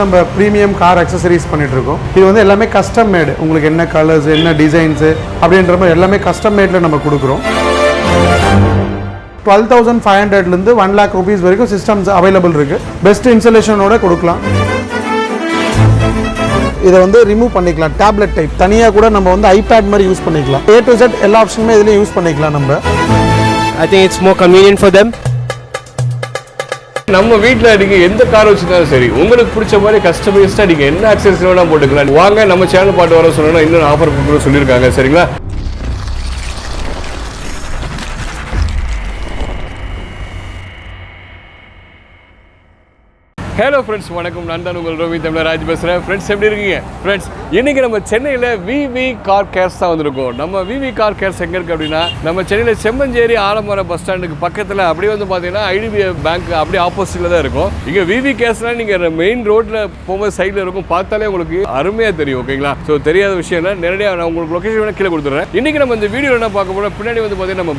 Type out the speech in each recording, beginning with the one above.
நம்ம premium car accessories பண்ணிட்டு இருக்கோம். இது வந்து எல்லாமே கஸ்டம் மேடு. உங்களுக்கு என்ன கலர்ஸ், என்ன டிசைன்ஸ் அப்படின்ற மாதிரி எல்லாமே கஸ்டம் மேட்ல நம்ம கொடுக்குறோம். 12,500 இருந்து 1 lakh rupees வரைக்கும் சிஸ்டம்ஸ் அவைலபிள் இருக்கு. பெஸ்ட் இன்ஸ்டலேஷனோட கொடுக்கலாம். இதை வந்து ரிமூவ் பண்ணிக்கலாம். டேப்லெட் டைப் தனியாக கூட நம்ம வந்து ஐபேட் மாதிரி யூஸ் பண்ணிக்கலாம். A to Z எல்லா ஆப்ஷனுமே இதில் யூஸ் பண்ணிக்கலாம். நம்ம I think it's more convenient for them. நம்ம வீட்டில் நீங்க எந்த கார் வச்சுருந்தாலும் சரி, உங்களுக்கு பிடிச்ச மாதிரி கஸ்டமைஸ்டாக நீங்கள் என்ன ஆக்சசரிஸ் வேணால் போட்டுக்கலாம். வாங்க நம்ம சேனல் பாட்டு வர சொன்னோன்னா இன்னொரு ஆஃபர் கொடுக்குறோம் சொல்லியிருக்காங்க. சரிங்களா? ஹலோ ஃப்ரெண்ட்ஸ், வணக்கம். நான் தான் உங்கள் ரோவி தமிழ் ராஜ் பேசுகிறேன். ஃப்ரெண்ட்ஸ் எப்படி இருக்கீங்க? ஃப்ரெண்ட்ஸ் இன்றைக்கி நம்ம சென்னையில் விவி கார் கேர்ஸ் தான் வந்திருக்கோம். நம்ம விவி கார் கேர்ஸ் எங்கே இருக்குது அப்படின்னா, நம்ம சென்னையில் செம்மஞ்சேரி ஆலமரம் பஸ் ஸ்டாண்டுக்கு பக்கத்தில் அப்படியே வந்து பார்த்தீங்கன்னா ஐடிபிஐ பேங்க் அப்படியே ஆப்போசிட்டில் தான் இருக்கும். இங்கே விவி கேர்ஸ்னால் நீங்கள் மெயின் ரோட்டில் போகும்போது சைடில் இருக்கும். பார்த்தாலே உங்களுக்கு அருமையாக தெரியும். ஓகேங்களா? ஸோ தெரியாத விஷயம் இல்லை, நேரடியாக நான் உங்களுக்கு லொக்கேஷன் வேணால் கீழே கொடுத்துட்றேன். இன்றைக்கி நம்ம இந்த வீடியோ என்ன பார்க்க போனால், பின்னாடி வந்து பார்த்தீங்கன்னா நம்ம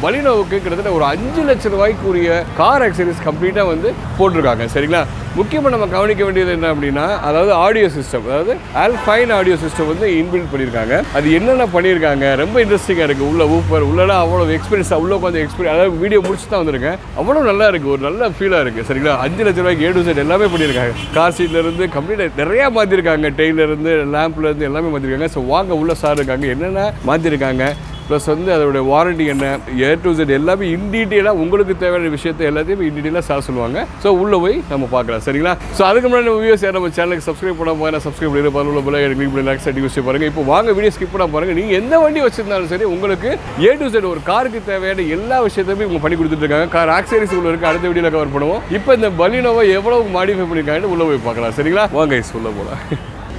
பலினோவுக்கு கிட்டத்தட்ட ஒரு 5 லட்சம் ரூபாய்க்குரிய கார் ஆக்சசரிஸ் கம்ப்ளீட்டாக வந்து போட்டிருக்காங்க. சரிங்களா? முக்கியமாக நம்ம கவனிக்க வேண்டியது என்ன அப்படின்னா, அதாவது ஆடியோ சிஸ்டம், அதாவது ஆல்பைன் ஆடியோ சிஸ்டம் வந்து இன்பில்ட் பண்ணியிருக்காங்க. அது என்னென்ன பண்ணியிருக்காங்க ரொம்ப இன்ட்ரெஸ்டிங்காக இருக்குது. உள்ள ஊப்பர் உள்ளலாம் அவ்வளோ எக்ஸ்பீரியன்ஸாக உள்ள உட்காந்து அதாவது வீடியோ முடிச்சு தான் வந்திருக்கேன். அவ்வளோ நல்லா இருக்குது, ஒரு நல்ல ஃபீலாக இருக்குது. சரிங்களா? 5 லட்ச ரூபாய்க்கு A to Z எல்லாமே பண்ணியிருக்காங்க. கார் சீட்லேருந்து கம்ப்ளீட்டாக நிறையா மாற்றிருக்காங்க. டெய்லேருந்து லேம்ப்லேருந்து எல்லாமே மாற்றிருக்காங்க. ஸோ வாங்க உள்ள சார் இருக்காங்க, என்னென்ன மாற்றிருக்காங்க, ப்ளஸ் வந்து அதோடைய வாரண்டி என்ன, A to Z எல்லாமே இன் டீட்டெயிலாக உங்களுக்கு தேவையான விஷயத்தை எல்லாத்தையும் இன் டீட்டெயிலாக சார் சொல்லுவாங்க. ஸோ உள்ளே போய் நம்ம பார்க்கலாம். சரிங்களா? ஸோ அதுக்கு முன்னாடி நம்ம வியூஸ் நம்ம சேனலுக்கு சப்ஸ்கிரைப் பண்ண போனால் சப்ஸ்கிரைப் பண்ணி உள்ள போல கிளிக் பண்ணி லைக்ஸ் அடி வச்சு பாருங்கள். இப்போ வாங்க வீடியோ ஸ்கிப் பண்ண பாருங்கள். நீங்கள் எந்த வண்டி வச்சிருந்தாலும் சரி, உங்களுக்கு A to Z ஒரு காருக்கு தேவையான எல்லா விஷயத்தையுமே இவங்க பண்ணி கொடுத்துருக்காங்க. கார் ஆக்சசரிஸ் உள்ள இருக்குது, அடுத்த வீடியோவில் கவர் பண்ணுவோம். இப்போ இந்த பலினோவை எவ்வளவு மாடிஃபை பண்ணியிருக்காங்கன்னு உள்ளே போய் பார்க்கலாம். சரிங்களா? வாங்க சொல்ல போகலாம்.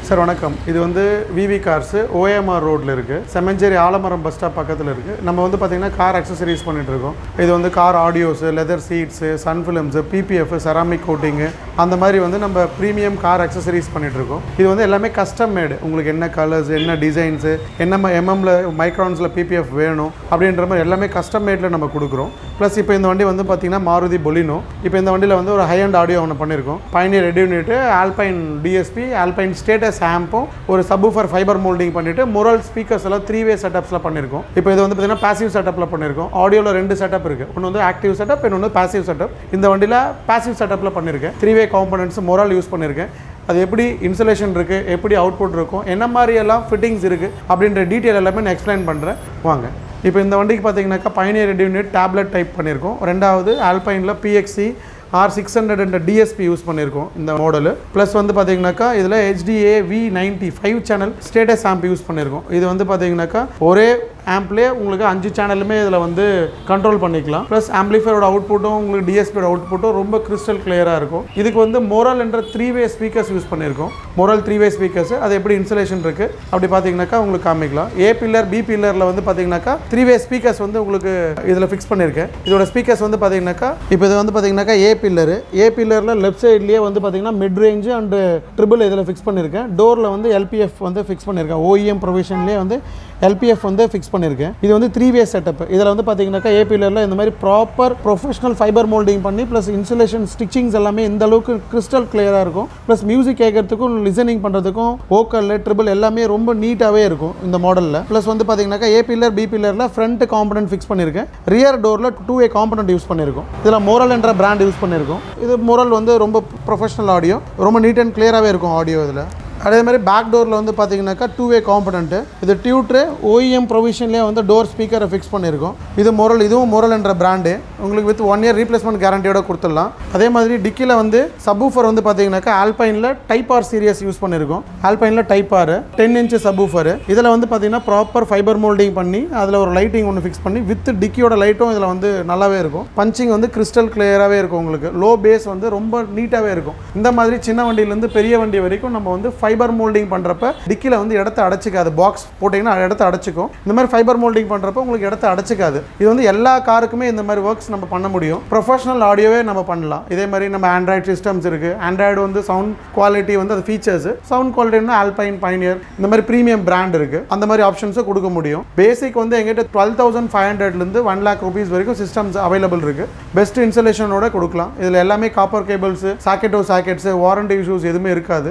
சார் வணக்கம். இது வந்து விவி கார்ஸு OMR ரோட்டில் இருக்குது. செம்மஞ்சேரி ஆலமரம் பஸ் ஸ்டாப் பக்கத்தில் இருக்குது. நம்ம வந்து பார்த்திங்கன்னா கார் அக்சசரிஸ் பண்ணிகிட்ருக்கோம். இது வந்து car audios, leather seats, sun films, PPF, ceramic coating, அந்த மாதிரி வந்து நம்ம ப்ரீமியம் கார் அக்சசரிஸ் பண்ணிகிட்ருக்கோம். இது வந்து எல்லாமே கஸ்டம் மேடு. உங்களுக்கு என்ன கலர்ஸ், என்ன டிசைன்ஸு, என்ன MMல மைக்ரான்ஸில் PPF வேணும் அப்படின்ற மாதிரி எல்லாமே கஸ்டம் மேடில் நம்ம கொடுக்குறோம். ப்ளஸ் இப்போ இந்த வண்டி வந்து பார்த்திங்கன்னா மாருதி BALENO. இப்போ இந்த வண்டியில் வந்து ஒரு ஹை அண்ட் ஆடியோ ஒன்று பண்ணியிருக்கோம். Pioneer red unit, Alpine DSP, Alpine Status ஆம்பும், ஒரு சப்வூஃபர் ஃபைபர் மோல்டிங் பண்ணிட்டு முரல் ஸ்பீக்கர்ஸ் எல்லாம் 3-way செட்டப்ஸில் பண்ணியிருக்கோம். இப்போ இது வந்து பார்த்தீங்கன்னா பாசிவ் செட்டப்பில் பண்ணியிருக்கோம். ஆடியோவில் 2 செட்டப் இருக்குது. ஒன்று வந்து ஆக்டிவ் செட்டப், இன்னொன்று பாசிவ் செட்டப். இந்த வண்டியில் பாசிவ் செட்டப்பில் பண்ணியிருக்கேன். 3-way காம்பனன்ட்ஸ் முரல் யூஸ் பண்ணியிருக்கேன். அது எப்படி இன்சுலேஷன் இருக்குது, எப்படி அவுட்புட் இருக்கும், என்ன மாதிரியெல்லாம் ஃபிட்டிங்ஸ் இருக்குது அப்படின்ற டீட்டெயில் எல்லாமே நான் எக்ஸ்பிளைன் பண்ணுறேன். வாங்க. இப்போ இந்த வண்டிக்கு பார்த்தீங்கன்னாக்கா Pioneer red unit tablet type பண்ணியிருக்கோம். ரெண்டாவது ஆல்பைனில் PXC R600 என்ற DSP யூஸ் பண்ணியிருக்கோம் இந்த மாடலு. ப்ளஸ் வந்து பார்த்தீங்கன்னாக்கா இதில் HDA V90 5 channel status amp use பண்ணியிருக்கோம். இது வந்து பார்த்தீங்கன்னாக்கா ஒரே ஆம்ப்லேயே உங்களுக்கு 5 சேனலுமே இதில் வந்து கண்ட்ரோல் பண்ணிக்கலாம். ப்ளஸ் ஆம்பிளிஃபையரோட அவுட்புட்டும் உங்களுக்கு DSPயோட அவுட்புட்டும் ரொம்ப கிறிஸ்டல் கிளியராக இருக்கும். இதுக்கு வந்து மொரல் என்ற 3-way ஸ்பீக்கர்ஸ் யூஸ் பண்ணியிருக்கோம். மொரல் 3-way ஸ்பீக்கர்ஸ், அது எப்படி இன்சுலேஷன் இருக்குது அப்படி பார்த்தீங்கன்னாக்கா உங்களுக்கு காமிக்கலாம். A பில்லர் B பில்லரில் வந்து பார்த்தீங்கன்னாக்கா 3-way ஸ்பீக்கர்ஸ் வந்து உங்களுக்கு இதில் ஃபிக்ஸ் பண்ணியிருக்கேன். இதோட ஸ்பீக்கர்ஸ் வந்து பார்த்தீங்கன்னாக்கா இப்போ இது வந்து பார்த்தீங்கன்னாக்கா A பில்லரில் லெஃப்ட் சைட்லேயே வந்து பார்த்தீங்கன்னா மிட் ரேஞ்சு அண்டு ட்ரிபிள் இதில் ஃபிக்ஸ் பண்ணியிருக்கேன். டோரில் வந்து LPF வந்து ஃபிக்ஸ் பண்ணியிருக்கேன். OEM ப்ரொவிஷன்லேயே வந்து LPF வந்து ஃபிக்ஸ் பண்ணியிருக்கேன். இது வந்து 3-way செட்டப். இதில் வந்து பார்த்தீங்கன்னாக்கா A பில்லரில் இந்த மாதிரி ப்ராப்பர் ப்ரொஃபஷனல் ஃபைபர் மோல்டிங் பண்ணி ப்ளஸ் இன்சுலேஷன் ஸ்டிச்சிங்ஸ் எல்லாமே இந்த அளவுக்கு கிறிஸ்டல் கிளியராக இருக்கும். ப்ளஸ் மியூசிக் கேட்கறதுக்கும் லிசனிங் பண்ணுறதுக்கும் வோக்கல் ட்ரிபிள் எல்லாமே ரொம்ப நீட்டாகவே இருக்கும் இந்த மாடலில். ப்ளஸ் வந்து பார்த்தீங்கன்னாக்கா A பில்லர் B பில்லரில் ஃப்ரண்ட் காம்பனன்ட் ஃபிக்ஸ் பண்ணியிருக்கேன். ரியர் டோரில் 2-way காம்பனன்ட் யூஸ் பண்ணியிருக்கோம். இதில் மோரல் என்ற பிராண்ட் யூஸ் பண்ணியிருக்கோம். இது மோரல் வந்து ரொம்ப ப்ரொஃபஷனல் ஆடியோ, ரொம்ப நீட் அண்ட் கிளியராகவே இருக்கும் ஆடியோ இதில். அதே மாதிரி பேக் டோரில் வந்து பார்த்தீங்கன்னாக்கா 2-way காம்பனண்ட்டு. இது டியூட்ரு OEM ப்ரொவிஷன்லேயே வந்து டோர் ஸ்பீக்கரை ஃபிக்ஸ் பண்ணியிருக்கோம். இது மொரல், இதுவும் மொரல் என்ற பிராண்டு. உங்களுக்கு வித் 1 year ரீப்ளேஸ்மெண்ட் கேரண்டியோட கொடுத்துடலாம். அதே மாதிரி டிக்கியில் வந்து சப்வூஃபர் வந்து பார்த்தீங்கன்னாக்கா ஆல்பைனில் டைப் R சீரியஸ் யூஸ் பண்ணியிருக்கோம். ஆல்பைனில் டைப் R 10 inch சப்வூஃபர். இதில் வந்து பார்த்தீங்கன்னா ப்ராப்பர் ஃபைபர் மோல்டிங் பண்ணி அதில் ஒரு லைட்டிங் ஒன்று ஃபிக்ஸ் பண்ணி வித் டிக்கியோட லைட்டும் இதில் வந்து நல்லாவே இருக்கும். பஞ்சிங் வந்து கிறிஸ்டல் கிளியராகவே இருக்கும். உங்களுக்கு லோ பேஸ் வந்து ரொம்ப நீட்டாகவே இருக்கும். இந்த மாதிரி சின்ன வண்டியிலேருந்து பெரிய வண்டி வரைக்கும் நம்ம வந்து ஃபைபர் மோல்டிங் பண்ணுறப்ப டிக்கியில் வந்து இடத்த அடைச்சிக்காது, பாக்ஸ் போட்டிங்கன்னா இடத்த அடைச்சிக்கும். இந்த மாதிரி ஃபைபர் மோல்டிங் பண்ணுறப்ப உங்களுக்கு இடத்த அடைச்சிக்காது. இது வந்து எல்லா காருக்குமே இந்த மாதிரி ஒர்க்ஸ் நம்ம பண்ண முடியும். ப்ரொஃபஷனல் ஆடியோவே நம்ம பண்ணலாம். இதே மாதிரி நம்ம ஆண்ட்ராய்டு சிஸ்டம்ஸ் இருக்குது. ஆண்ட்ராய்டு வந்து சவுண்ட் குவாலிட்டி வந்து அது ஃபீச்சர்ஸ், சவுண்ட் குவாலிட்டினா ஆல்பைன், பைனியர் இந்த மாதிரி ப்ரீமியம் பிராண்ட் இருக்குது. அந்த மாதிரி ஆப்ஷன்ஸை கொடுக்க முடியும். பேசிக் வந்து எங்கிட்ட 12,500லேருந்து 1 lakh rupees வரைக்கும் சிஸ்டம்ஸ் அவைலபிள் இருக்குது. பெஸ்ட் இன்ஸ்டலேஷனோட கொடுக்கலாம். இதில் எல்லாமே copper cables, sockets, warranty issues எதுவுமே இருக்காது.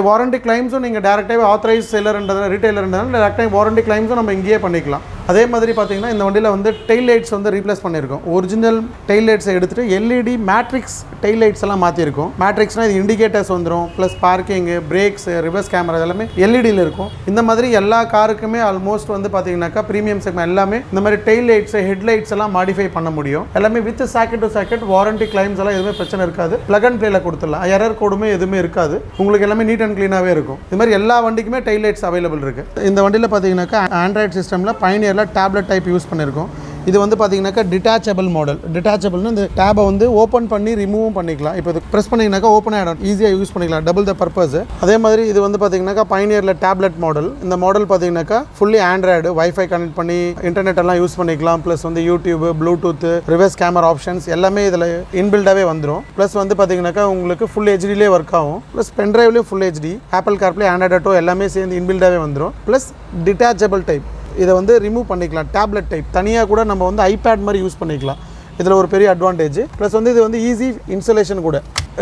வாரண்டி கிளைம்ஸும் நீங்கள் டேரெக்டாகவே ஆத்தரைஸ் செல்லர்ன்றதுனால, ரீட்டைலர்ன்றதுனால டேரெக்டாக வாரண்டி கிளைம்ஸும் நம்ம இங்கேயே பண்ணிக்கலாம். அதே மாதிரி பார்த்தீங்கன்னா இந்த வண்டியில் வந்து டெயில் லைட்ஸ் வந்து ரீப்ளேஸ் பண்ணியிருக்கோம். ஒரிஜினல் டெயில் லைட்ஸை எடுத்துகிட்டு எல்இடி மேட்ரிக்ஸ் டெயில் லைட்ஸ் எல்லாம் மாற்றிருக்கோம். மேட்ரிக்ஸ்னால் இது இண்டிகேட்டர்ஸ் வந்துடும், plus parking, brakes, reverse camera எல்லாமே எல்இடியில் இருக்கும். இந்த மாதிரி எல்லா காருக்குமே ஆல்மோஸ்ட் வந்து பார்த்தீங்கன்னாக்கா ப்ரீமியம் செக்மெண்ட் எல்லாமே இந்த மாதிரி டெயில் லைட்ஸ், ஹெட் லைட்ஸ் எல்லாம் மாடிஃபை பண்ண முடியும். எல்லாமே with socket to socket, warranty claims எல்லாம் எதுவுமே பிரச்சனை இருக்காது. பிளக் அண்ட் பிளேல கொடுத்துடலாம். எரர் கோடுமே எதுவுமே இருக்காது. உங்களுக்கு எல்லாமே நீட் அண்ட் க்ளீனாகவே இருக்கும். இது மாதிரி எல்லா வண்டிக்குமே டெயில் லைட்ஸ் அவைலபிள் இருக்குது. இந்த வண்டியில் பார்த்தீங்கன்னாக்கா ஆண்ட்ராய்டு சிஸ்டமில் பைனியரில் டேப்லெட் டைப் யூஸ் பண்ணியிருக்கோம். இது வந்து பார்த்தீங்கன்னாக்கா டிட்டாச்சபிள் மாடல். டிட்டாச்சபிள்னு இந்த டேபை வந்து ஓப்பன் பண்ணி ரிமூவும் பண்ணிக்கலாம். இப்போ இது ப்ரெஸ் பண்ணிங்கனாக்கா ஓப்பன் ஆகிடும், ஈஸியாக யூஸ் பண்ணிக்கலாம், டபுள் த பர்பஸ். அதே மாதிரி இது வந்து பார்த்தீங்கன்னாக்கா பைனியரில் டேப்லெட் மாடல். இந்த மாடல் பார்த்தீங்கன்னாக்கா ஃபுல்லி ஆண்ட்ராய்டு, வைஃபை கனெக்ட் பண்ணி இன்டர்நெட் எல்லாம் யூஸ் பண்ணிக்கலாம். ப்ளஸ் வந்து YouTube, Bluetooth, reverse camera options எல்லாமே இதில் இன்பில்டாகவே வந்துடும். ப்ளஸ் வந்து பார்த்தீங்கன்னாக்கா உங்களுக்கு ஃபுல் ஹெச்டிலே ஒர்க் ஆகும். ப்ளஸ் பென்ட்ரைவ்லேயும் full HD, Apple CarPlay, Android Auto எல்லாமே சேர்ந்து இன்பில்டாகவே வந்துடும். ப்ளஸ் டிட்டாச்சபிள் டைப், இதை வந்து ரிமூவ் பண்ணிக்கலாம். டேப்லெட் டைப் தனியாக கூட நம்ம வந்து ஐபேட் மாதிரி யூஸ் பண்ணிக்கலாம். இதில் ஒரு பெரிய அட்வான்டேஜ். ப்ளஸ் வந்து இது வந்து ஈஸி இன்ஸ்டலேஷன் கூட,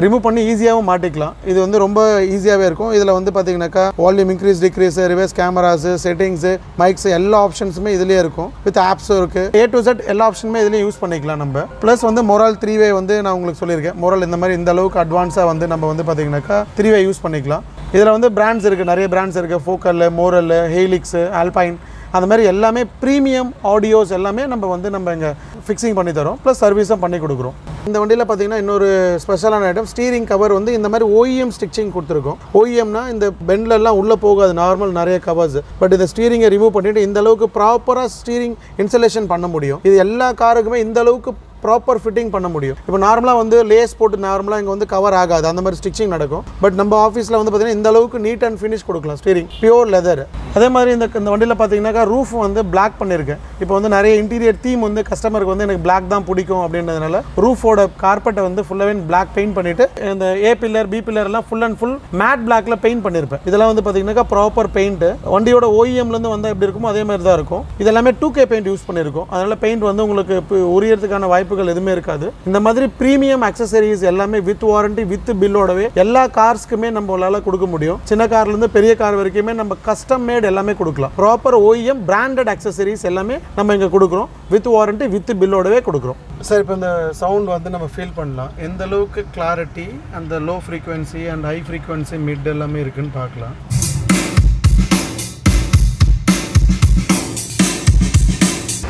ரிமூவ் பண்ணி ஈஸியாகவும் மாட்டிக்கலாம். இது வந்து ரொம்ப ஈஸியாகவே இருக்கும். இதில் வந்து பார்த்தீங்கன்னாக்கா volume increase, decrease, reverse cameras, settings, mics எல்லா ஆப்ஷன்ஸுமே இதுலேயே இருக்கும். வித் ஆப்ஸும் இருக்குது. A to Z எல்லா ஆப்ஷனுமே இதுலேயும் யூஸ் பண்ணிக்கலாம் நம்ம. ப்ளஸ் வந்து மொரால் 3-way வந்து நான் உங்களுக்கு சொல்லியிருக்கேன். மொரால் இந்த மாதிரி இந்த அளவுக்கு அட்வான்ஸாக வந்து நம்ம வந்து பார்த்தீங்கன்னாக்கா 3-way யூஸ் பண்ணிக்கலாம். இதில் வந்து பிராண்ட்ஸ் இருக்குது, நிறைய பிராண்ட்ஸ் இருக்குது. ஃபோக்கல், மோரல், ஹெய்லிக்ஸு, ஆல்பைன், அந்த மாதிரி எல்லாமே ப்ரீமியம் ஆடியோஸ் எல்லாமே நம்ம இங்கே ஃபிக்ஸிங் பண்ணி தரோம். ப்ளஸ் சர்வீஸும் பண்ணி கொடுக்குறோம். இந்த வண்டியில் பார்த்தீங்கன்னா இன்னொரு ஸ்பெஷலான ஐட்டம், ஸ்டீரிங் கவர் வந்து இந்த மாதிரி OEM ஸ்டிச்சிங் கொடுத்துருக்கோம். OEMனா இந்த பெண்ட்லெல்லாம் உள்ளே போகாது, நார்மல் நிறைய கவர்ஸ். பட் இந்த ஸ்டீரிங்கை ரிமூவ் பண்ணிவிட்டு இந்த அளவுக்கு ப்ராப்பராக ஸ்டீரிங் இன்ஸ்டலேஷன் பண்ண முடியும். இது எல்லா காருக்குமே இந்த அளவுக்கு ப்ராப்பர் ஃபிட்டிங் பண்ண முடியும். இப்போ நார்மலாக வந்து லேஸ் போட்டு நார்மலாக இங்கே வந்து கவர் ஆகாது, அந்த மாதிரி ஸ்டிச்சிங் நடக்கும். பட் நம்ம ஆஃபீஸில் வந்து பார்த்தீங்கன்னா இந்த அளவுக்கு நீட் அண்ட் ஃபினிஷ் கொடுக்கலாம். Steering pure leather. அதே மாதிரி இந்த வண்டியில் பார்த்தீங்கன்னாக்கா ரூஃப் வந்து பிளாக் பண்ணியிருக்கேன். இப்போ வந்து நிறைய இன்டீரியர் தீம் வந்து கஸ்டமருக்கு வந்து எனக்கு பிளாக் தான் பிடிக்கும் அப்படின்றதுனால ரூஃபோட கார்பெட்டை வந்து ஃபுல்லாகவே பிளாக் பெயிண்ட் பண்ணிவிட்டு இந்த A பில்லர், B பில்லர்லாம் ஃபுல் அண்ட் ஃபுல் மேட் பிளாக்ல பெயிண்ட் பண்ணியிருப்பேன். இதெல்லாம் வந்து பார்த்தீங்கன்னாக்கா ப்ராப்பர் பெயிண்ட். வண்டியோட OEMலேருந்து வந்தால் எப்படி இருக்குமோ அதே மாதிரி தான் இருக்கும். இதெல்லாமே 2K பெயிண்ட் யூஸ் பண்ணியிருக்கோம். அதனால் பெயிண்ட் வந்து உங்களுக்கு உரியறதுக்கான வாய்ப்புகள் எதுவுமே இருக்காது. இந்த மாதிரி பிரீமியம் அக்சசரிஸ் எல்லாமே வித் வாரண்டி, வித் பில்லோடவே எல்லா கார்ஸ்க்குமே நம்மளால கொடுக்க முடியும். சின்ன கார்ல இருந்து பெரிய கார் வரைக்குமே நம்ம கஸ்டம் மேட் எல்லாமே கொடுக்கலாம். ப்ராப்பர் OEM பிராண்டட் அக்சசரிஸ் எல்லாமே நம்ம இங்க கொடுக்குறோம். வித் வாரண்டி, வித் பில்லோடவே கொடுக்குறோம். சார், இப்போ இந்த சவுண்ட் வந்து நம்ம ஃபீல் பண்ணலாம். எந்த அளவுக்கு கிளாரிட்டி, அந்த low frequency and high frequency mid எல்லாமே இருக்குன்னு பார்க்கலாம்.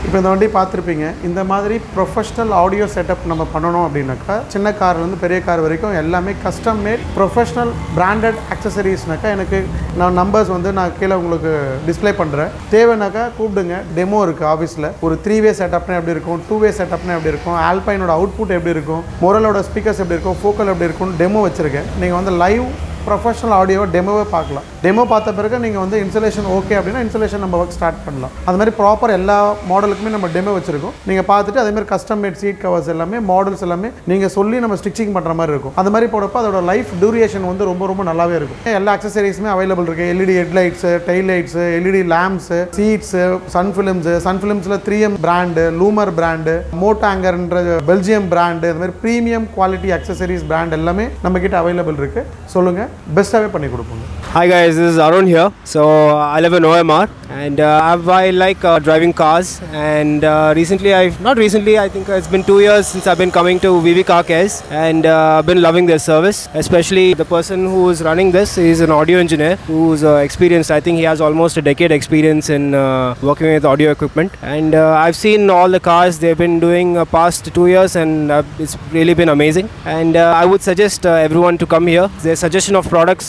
இப்போ இந்த வண்டி பார்த்துருப்பீங்க. இந்த மாதிரி ப்ரொஃபஷ்னல் ஆடியோ செட்டப் நம்ம பண்ணணும் அப்படின்னாக்கா சின்ன கார்லேருந்து பெரிய கார் வரைக்கும் எல்லாமே கஸ்டம் மேட் ப்ரொஃபஷ்னல் பிராண்டட் அக்சசரிஸ்னாக்கா எனக்கு நான் நம்பர்ஸ் வந்து நான் கீழே உங்களுக்கு டிஸ்பிளே பண்ணுறேன். தேவைனாக்கா கூப்பிடுங்க. டெமோ இருக்குது ஆஃபீஸில். ஒரு 3-way செட்டப்னா எப்படி இருக்கும், 2-way செட்டப்னா எப்படி இருக்கும், ஆல்பைனோட அவுட்புட் எப்படி இருக்கும், மொரலோட ஸ்பீக்கர்ஸ் எப்படி இருக்கும், ஃபோக்கல் எப்படி இருக்கும், டெமோ வச்சுருக்கேன். நீங்கள் வந்து லைவ் ப்ரொஃபஷனல் ஆடியோவை டெமோவை பார்க்கலாம். டெமோ பார்த்த பிறகு நீங்கள் வந்து இன்ஸ்டலேஷன் ஓகே அப்படின்னா இன்ஸ்டலேஷன் நம்ம ஒர்க் ஸ்டார்ட் பண்ணலாம். அது மாதிரி ப்ராப்பர் எல்லா மாடலுக்குமே நம்ம டெமோ வச்சிருக்கோம். நீங்கள் பார்த்துட்டு அதே மாதிரி கஸ்டம் மேட் சீட் கவர்ஸ் எல்லாமே, மாடல்ஸ் எல்லாமே நீங்கள் சொல்லி நம்ம ஸ்டிச்சிங் பண்ணுற மாதிரி இருக்கும். அந்த மாதிரி போடப்போ அதோட லைஃப் டியூரேஷன் வந்து ரொம்ப ரொம்ப நல்லாவே இருக்கும். எல்லா அக்சசரிஸுமே அவைலபிள் இருக்குது. LED headlights, tail lights, LED lamps, seats, sun ஃபிலிம்ஸில் 3M பிராண்டு, லூமர் பிராண்டு, மோட்டாங்கர்ன்ற பெல்ஜியம் பிராண்டு, இந்த மாதிரி ப்ரீமியம் குவாலிட்டி அக்சசரிஸ் பிராண்ட் எல்லாமே நம்ம கிட்ட அவைலபிள் இருக்குது. சொல்லுங்கள், பெஸ்ட்டாகவே பண்ணி கொடுப்போங்க. Hi guys, this is Arun here. So I live in OMR and I like driving cars, and I think it's been 2 years since I've been coming to VV Car Cares, and I've been loving their service. Especially the person who is running this is an audio engineer who's experienced. I think he has almost a decade experience in working with audio equipment, and I've seen all the cars they've been doing past 2 years, and it's really been amazing. And I would suggest everyone to come here. Their suggestion of products,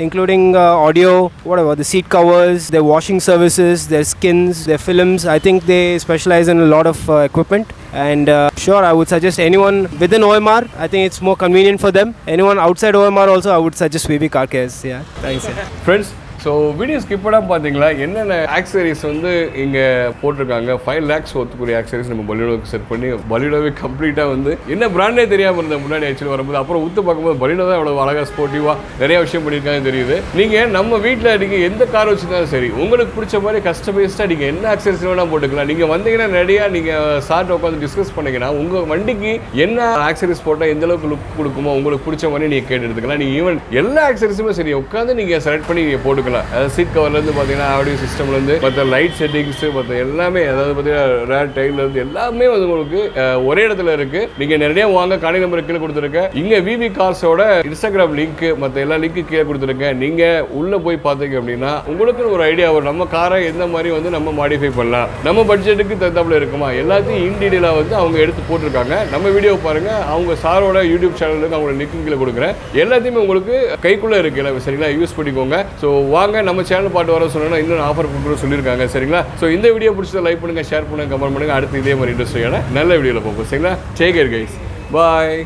including audio, whatever, the seat covers, their washing services, their skins, their films. I think they specialize in a lot of equipment. And sure, I would suggest anyone within OMR. I think it's more convenient for them. Anyone outside OMR also, I would suggest VV Car Cares. Yeah, thanks. Friends, so video skip பண்ணால் பார்த்தீங்களா என்னென்ன ஆக்சரிஸ் வந்து இங்கே போட்டிருக்காங்க. 5 lakhs ஒத்துக்கூடிய ஆக்சரிஸ் நம்ம பலினோவுக்கு set பண்ணி பலினோவே கம்ப்ளீட்டாக வந்து என்ன பிராண்டே தெரியாமல் இருந்த முன்னாடி ஆக்சுவலி வரும்போது அப்புறம் ஊற்று பார்க்கும்போது பலினோ தான் எவ்வளோ அழகாக ஸ்போர்ட்டிவாக நிறைய விஷயம் பண்ணியிருக்காங்க தெரியுது. நீங்கள் நம்ம வீட்டில் நீங்கள் எந்த கார் வச்சுருந்தாலும் சரி உங்களுக்கு பிடிச்ச மாதிரி கஸ்டமைஸ்டாக நீங்கள் என்ன ஆக்சரிஸ் வேணால் போட்டுக்கலாம். நீங்கள் வந்தீங்கன்னா நிறையா நீங்கள் சார்ட்ட உட்காந்து டிஸ்கஸ் பண்ணிங்கன்னா உங்கள் வண்டிக்கு என்ன ஆக்சரிஸ் போட்டால் எந்த அளவுக்கு லுக் கொடுக்குமோ உங்களுக்கு பிடிச்ச மாதிரி நீங்கள் கேட்டு எடுத்துக்கலாம். நீங்கள் ஈவன் எல்லா ஆக்சரிஸுமே சரி உட்காந்து நீங்கள் செலக்ட் பண்ணி நீங்கள் போட்டுக்கலாம். சீட் கவர்லேருந்து பார்த்தீங்கன்னா ஆடியோ சிஸ்டம்லேருந்து மற்ற லைட் செட்டிங்ஸு மற்ற எல்லாமே அதாவது பார்த்தீங்கன்னா ரேர் டைல்லேருந்து எல்லாமே வந்து உங்களுக்கு ஒரே இடத்துல இருக்குது. நீங்கள் நிறைய வாங்க கான்டாக்ட் நம்பர் கீழே கொடுத்துருக்கேன். இங்கே விவி கார்ஸோட இன்ஸ்டாகிராம் லிங்க் மற்ற எல்லா லிங்க்கு கீழே கொடுத்துருக்கேன். நீங்கள் உள்ளே போய் பார்த்தீங்க அப்படின்னா உங்களுக்கு ஒரு ஐடியா வரும். நம்ம காரை எந்த மாதிரி வந்து நம்ம மாடிஃபை பண்ணலாம், நம்ம பட்ஜெட்டுக்கு தகுந்தாப்புல இருக்குமா, எல்லாத்தையும் இன்டீடியலாக வந்து அவங்க எடுத்து போட்டிருக்காங்க. நம்ம வீடியோ பாருங்கள். அவங்க சாரோட யூடியூப் சேனலுக்கு அவங்களோட லிங்க் கீழே கொடுக்குறேன். எல்லாத்தையுமே உங்களுக்கு கைக்குள்ளே இருக்குல்ல, சரிங்களா? யூஸ் பண்ணிக்கோங்க. ஸோ வாங்க நம்ம சேனல் பாட்டு வர சொன்னா இன்னும் ஆஃபர் கொடுக்குறோம் சொல்லியிருக்காங்க, சரிங்களா? ஸோ இந்த வீடியோ பிடிச்சதை லைக் பண்ணுங்கள், ஷேர் பண்ணுங்கள், கமெண்ட் பண்ணுங்கள். அடுத்து இதே மாதிரி இன்ட்ரெஸ்டிங்கான நல்ல வீடியோவில் பார்ப்போம், சரிங்களா? டேக் கேர் கைஸ், பாய்.